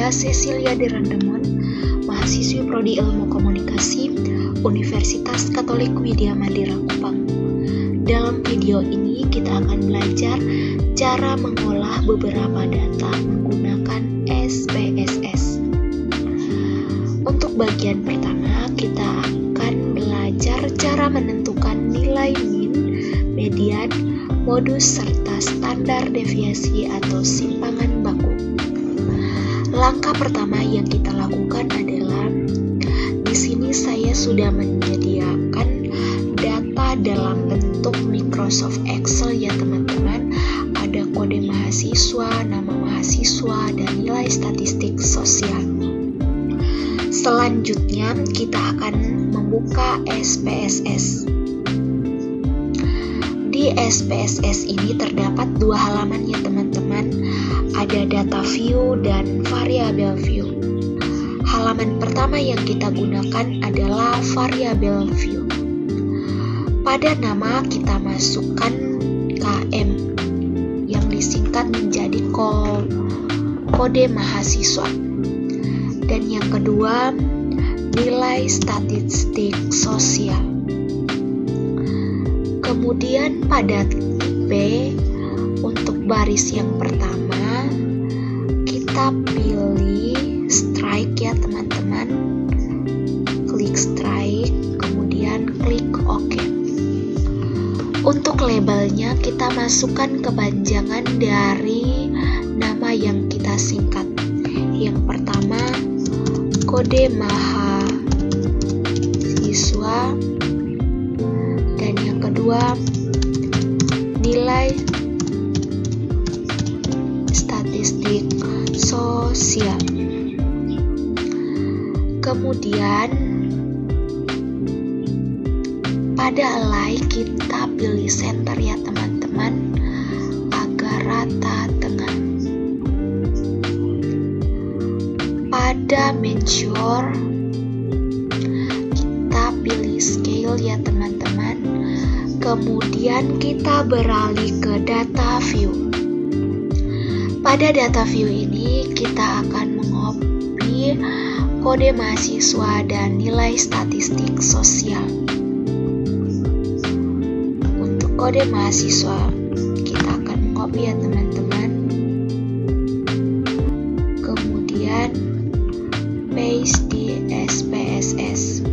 saya Cecilia de Randemon, mahasiswi Prodi Ilmu Komunikasi, Universitas Katolik Widya Mandira Kupang. Dalam video ini kita akan belajar cara mengolah beberapa data menggunakan SPSS. Untuk bagian pertama, kita akan belajar cara menentukan nilai min, median, modus, serta standar deviasi atau simpangan baku. Langkah pertama yang kita lakukan adalah di sini saya sudah menyediakan data dalam bentuk Microsoft Excel ya teman-teman. Ada kode mahasiswa, nama mahasiswa, dan nilai statistik sosial. Selanjutnya kita akan membuka SPSS. Di SPSS ini terdapat dua halaman ya teman-teman. Ada data view dan variable view. Halaman pertama yang kita gunakan adalah variable view. Pada nama kita masukkan KM yang disingkat menjadi kode mahasiswa. Dan yang kedua, nilai statistik sosial. Kemudian pada titik B, untuk baris yang pertama, kita pilih strike ya teman-teman. Klik strike, kemudian klik OK. Untuk labelnya, kita masukkan kepanjangan dari nama yang kita singkat. Yang pertama, kode mahasiswa. Dan yang kedua, nilai statistik sosial. Kemudian pada alay kita pilih center ya teman-teman agar rata tengah. Pada measure kita pilih scale ya teman-teman. Kemudian kita beralih ke data view. Pada data view ini kita akan mengcopy kode mahasiswa dan nilai statistik sosial. Untuk kode mahasiswa kita akan mengcopy ya teman-teman. Kemudian paste di SPSS.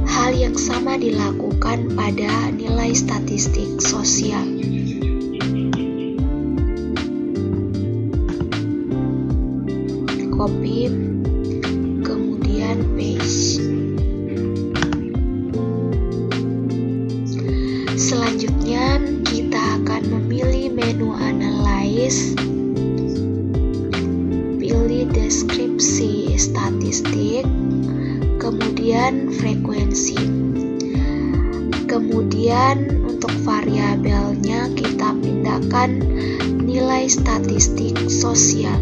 Hal yang sama dilakukan pada nilai statistik sosial. Copy, kemudian paste. Selanjutnya kita akan memilih menu analyze. Pilih deskripsi statistik, kemudian frekuensi. Kemudian untuk variabelnya kita pindahkan nilai statistik sosial.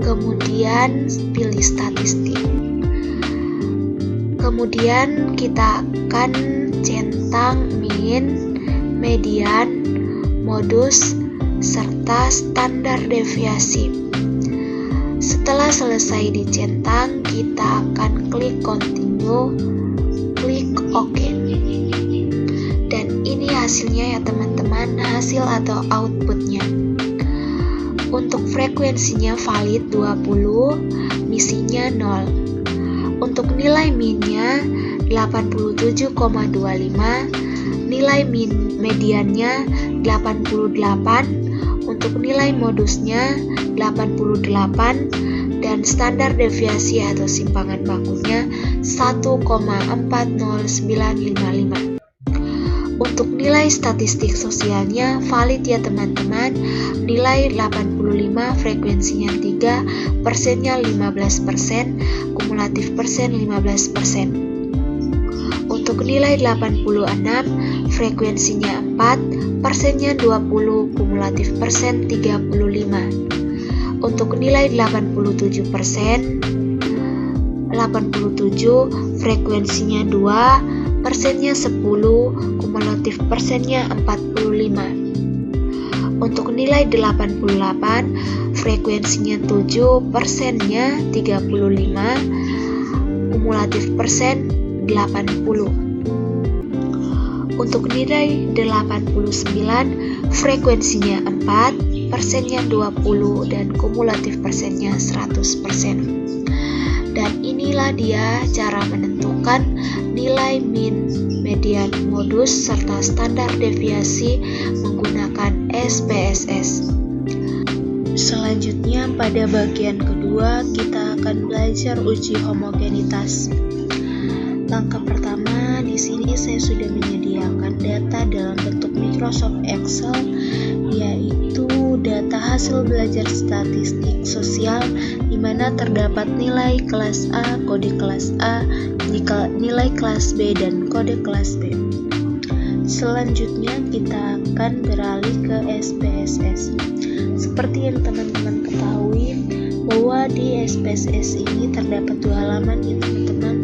Kemudian pilih statistik. Kemudian kita akan centang min, median, modus, serta standar deviasi. Setelah selesai dicentang, kita akan klik continue, klik OK. Dan ini hasilnya ya teman-teman, hasil atau outputnya. Untuk frekuensinya valid 20, misinya 0. Untuk nilai minnya 87,25, nilai mediannya 88, untuk nilai modusnya 88, dan standar deviasi atau simpangan bakunya 1,40955. Untuk nilai statistik sosialnya valid ya teman-teman, nilai 85, frekuensinya 3, persennya 15%, kumulatif persen 15%. Untuk nilai 86, frekuensinya 4, persennya 20, kumulatif persen 35. Untuk nilai 87%, 87, frekuensinya 2, persennya 10, kumulatif persennya 45. Untuk nilai 88, frekuensinya 7, persennya 35, kumulatif persen 80. Untuk nilai 89, frekuensinya 4, persennya 20, dan kumulatif persennya 100%. Dan inilah dia cara menentukan nilai min, median, modus, serta standar deviasi menggunakan SPSS. Selanjutnya pada bagian kedua kita akan belajar uji homogenitas. Langkah pertama, di sini saya sudah menyediakan data dalam bentuk Microsoft Excel, yaitu data hasil belajar statistik sosial di mana terdapat nilai kelas A, kode kelas A, nilai kelas B, dan kode kelas B. Selanjutnya kita akan beralih ke SPSS. Seperti yang teman-teman ketahui bahwa di SPSS ini terdapat 2 halaman ya teman-teman.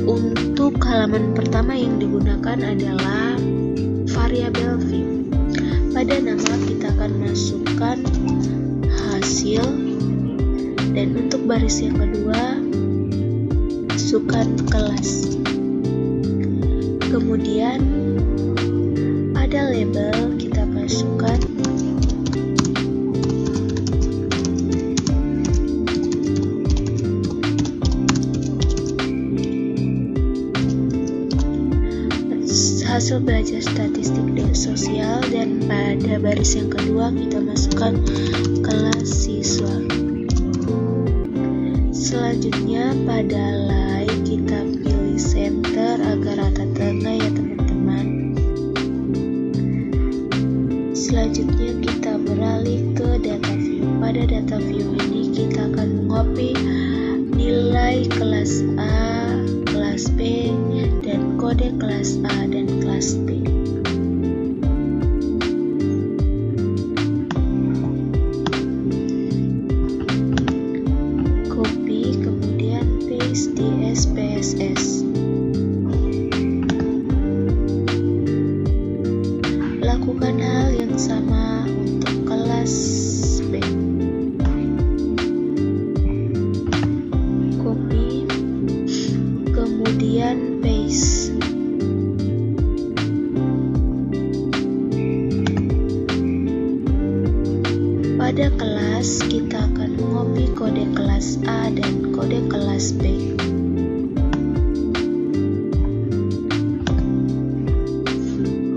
Untuk halaman pertama yang digunakan adalah variabel view. Pada nama kita akan masukkan hasil, dan untuk baris yang kedua masukkan kelas. Kemudian pada label kita masukkan hasil belajar statistik dan sosial, dan pada baris yang kedua kita masukkan kelas siswa. Selanjutnya pada line kita pilih center agar rata tengah ya teman-teman. Selanjutnya kita beralih ke data view. Pada data view ini kita akan mengcopy nilai kelas A, kelas B, dan kode kelas A dan kelas B. Copy kemudian paste di SPSS. Lakukan hal yang sama untuk kelas B. Copy kemudian paste. Pada kelas kita akan mengcopy kode kelas A dan kode kelas B.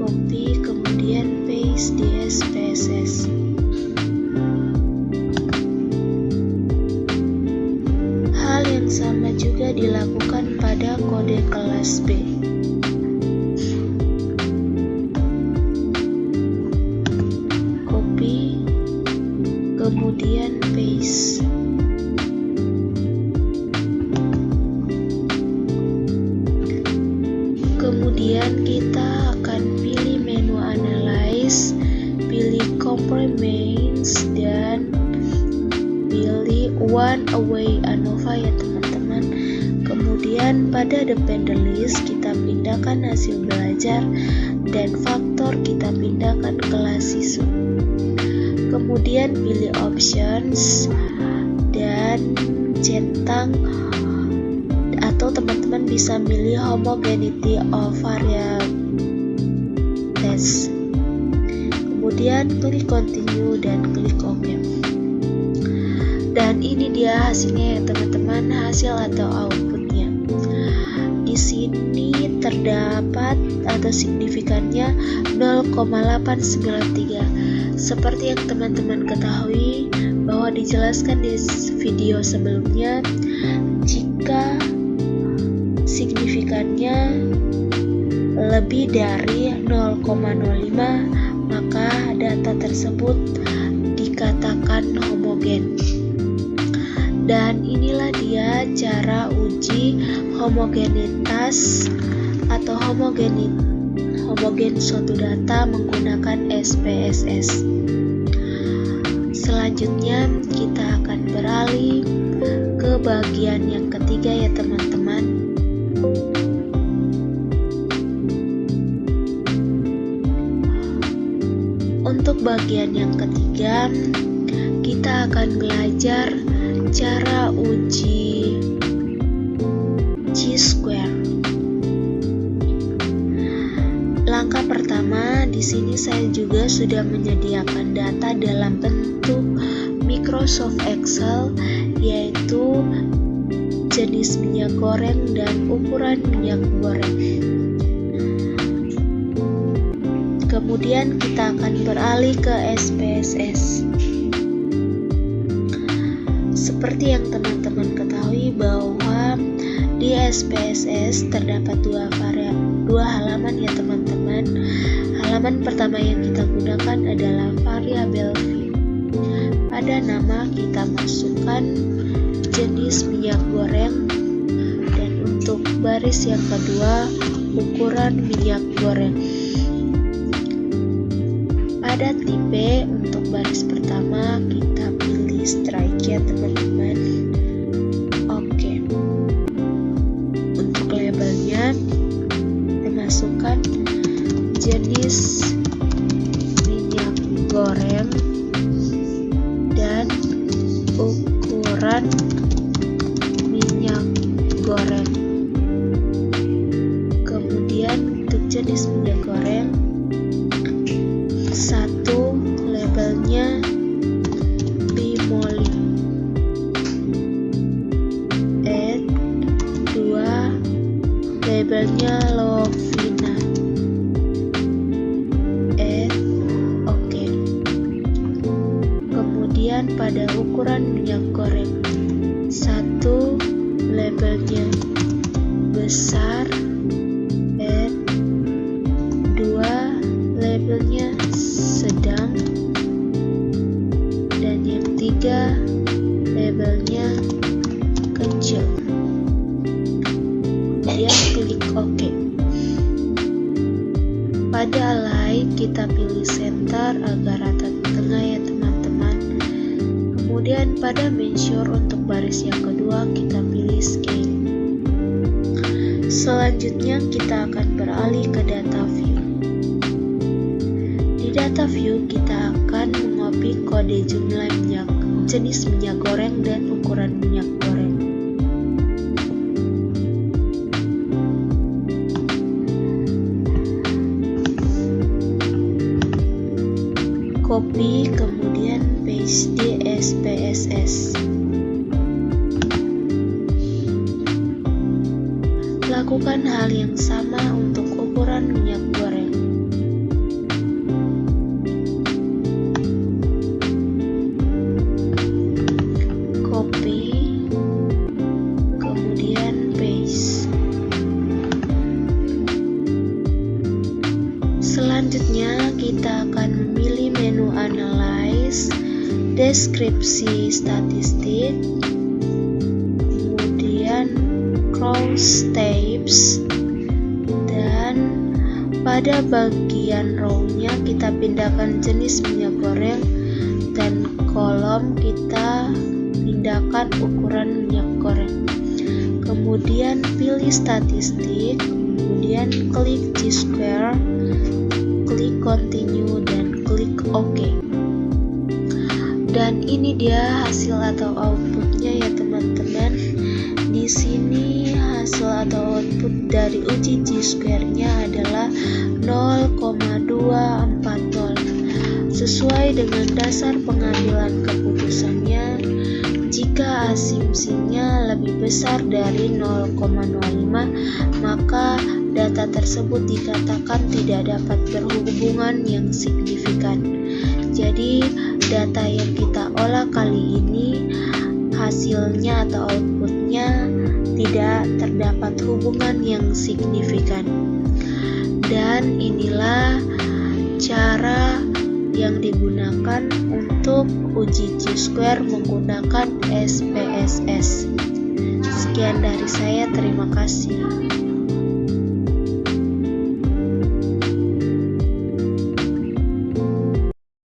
Copy kemudian paste di SPSS. Hal yang sama juga dilakukan pada kode kelas B. Copy kemudian paste. Kemudian kita akan pilih menu analyze, pilih complements, dan pilih one away ANOVA ya teman-teman. Kemudian pada dependent list kita pindahkan hasil belajar, dan faktor kita pindahkan kelas siswa. Kemudian pilih options dan centang, atau teman-teman bisa milih homogeneity of variables. Kemudian klik continue dan klik OK. Dan ini dia hasilnya ya teman-teman, hasil atau outputnya. Di sini terdapat atau signifikannya 0,893. Seperti yang teman-teman ketahui bahwa dijelaskan di video sebelumnya, jika signifikannya lebih dari 0,05 maka data tersebut dikatakan homogen. Dan inilah dia cara uji homogenitas atau homogen suatu data menggunakan SPSS. Selanjutnya kita akan beralih ke bagian yang ketiga ya teman-teman. Untuk bagian yang ketiga, kita akan belajar cara uji chi-square. Langkah pertama, di sini saya juga sudah menyediakan data dalam bentuk Microsoft Excel, yaitu jenis minyak goreng dan ukuran minyak goreng. Kemudian kita akan beralih ke SPSS. Seperti yang teman-teman ketahui bahwa di SPSS terdapat dua halaman ya teman-teman. Halaman pertama yang kita gunakan adalah variabel view. Pada nama kita masukkan jenis minyak goreng, dan untuk baris yang kedua ukuran minyak goreng. Pada tipe untuk baris pertama kita pilih strike ya teman-teman. Oke. Untuk labelnya kita masukkan jenis minyak goreng dan ukuran minyak goreng. Kemudian untuk jenis minyak goreng, satu labelnya Bimoli, dua labelnya Lovina, oke. Kemudian pada ukuran minyak goreng, satu labelnya besar, dua labelnya sedang, dan yang tiga labelnya kecil. Kemudian klik OK. Pada align kita pilih center agar rata di tengah ya teman-teman. Kemudian pada measure untuk baris yang kedua kita pilih scale. Selanjutnya kita akan beralih ke data view. Di data view kita akan mengcopy kode jumlah jenis minyak goreng dan ukuran minyak goreng. Copy kemudian paste di SPSS. Lakukan hal yang sama untuk ukuran minyak goreng. Copy, kemudian paste. Selanjutnya kita akan memilih menu analyze, deskripsi statistik, kemudian cross tabs, dan pada bagian row-nya kita pindahkan jenis minyak goreng, dan kolom kita pindahkan ukuran minyak goreng. Kemudian pilih statistik, kemudian klik chi-square, klik continue, dan klik OK. Dan ini dia hasil atau outputnya ya teman-teman. Di sini hasil atau output dari uji chi-square-nya adalah 0,240. Sesuai dengan dasar pengambilan keputusannya, jika asumsinya lebih besar dari 0,05, maka data tersebut dikatakan tidak dapat berhubungan yang signifikan. Jadi, data yang kita olah kali ini, hasilnya atau outputnya tidak terdapat hubungan yang signifikan. Dan inilah cara yang digunakan untuk uji chi-square menggunakan SPSS. Sekian dari saya, terima kasih.